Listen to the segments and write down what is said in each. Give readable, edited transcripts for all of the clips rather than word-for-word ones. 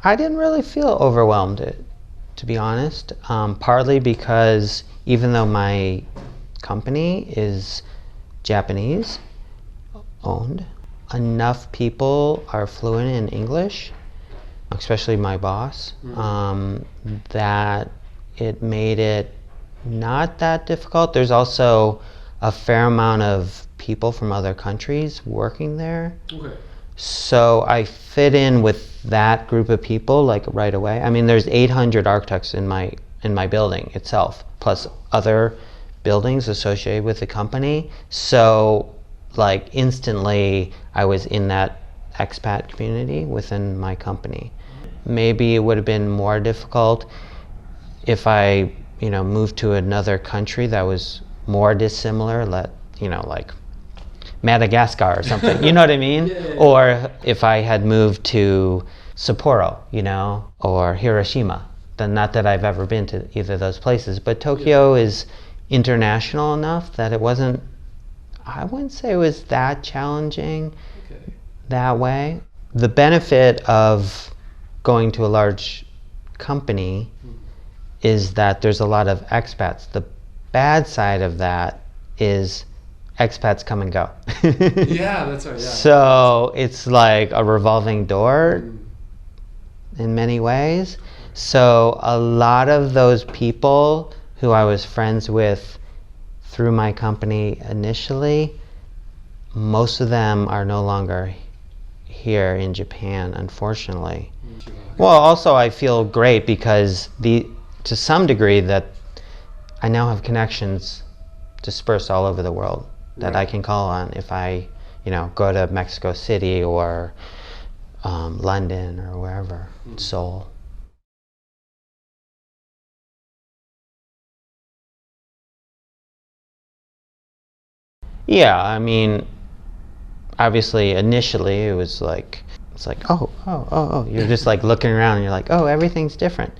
I didn't really feel overwhelmed, to be honest. Partly because even though my company is Japanese owned, enough people are fluent in English, especially my boss, that it made it not that difficult. There's also a fair amount of people from other countries working there. Okay. So I fit in with that group of people like right away. I mean, there's 800 architects in my building itself, plus other buildings associated with the company. So like instantly I was in that expat community within my company. Maybe it would have been more difficult if I, moved to another country that was more dissimilar, like Madagascar or something, you know what I mean? Yeah. Or if I had moved to Sapporo, or Hiroshima. Then not that I've ever been to either of those places, but Tokyo is international enough that I wouldn't say it was that challenging that way. The benefit of going to a large company is that there's a lot of expats. The bad side of that is expats come and go. Yeah, that's right. Yeah. So it's like a revolving door in many ways. So a lot of those people who I was friends with through my company initially, most of them are no longer here in Japan, unfortunately. Well, also I feel great because to some degree that I now have connections dispersed all over the world that I can call on if I, go to Mexico City or London or wherever, Seoul. Yeah, I mean, obviously initially it was like, it's like, oh, you're just like looking around and you're like, oh, everything's different.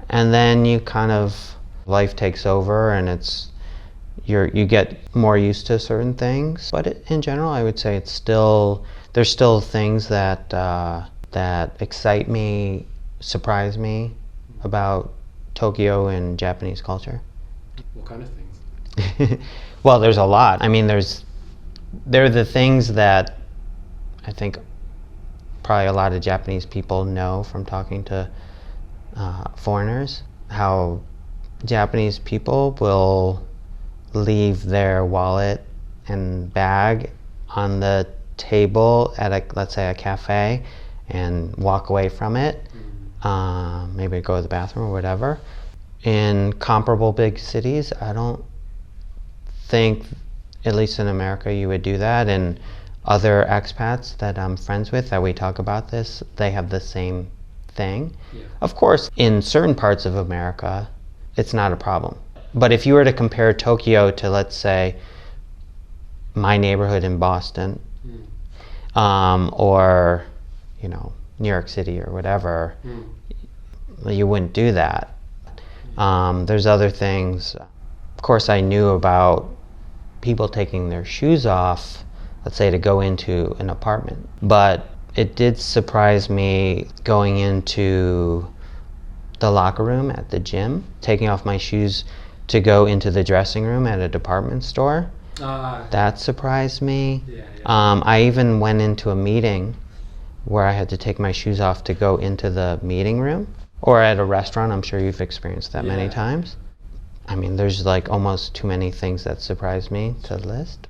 And then you kind of, life takes over and you get more used to certain things. But in general, I would say there's still things that excite me, surprise me about Tokyo and Japanese culture. What kind of things? Well, there's a lot. I mean, there are the things that I think probably a lot of Japanese people know from talking to foreigners, how Japanese people will leave their wallet and bag on the table at let's say a cafe and walk away from it, maybe go to the bathroom or whatever. In comparable big cities, I don't think, at least in America, you would do that. And other expats that I'm friends with that we talk about this, they have the same thing. Yeah. Of course, in certain parts of America, it's not a problem. But if you were to compare Tokyo to, let's say, my neighborhood in Boston, or, New York City or whatever, you wouldn't do that. There's other things. Of course, I knew about people taking their shoes off, let's say, to go into an apartment. But it did surprise me going into the locker room at the gym, taking off my shoes to go into the dressing room at a department store. That surprised me. Yeah. I even went into a meeting where I had to take my shoes off to go into the meeting room. Or at a restaurant, I'm sure you've experienced that many times. I mean, there's like almost too many things that surprised me to list.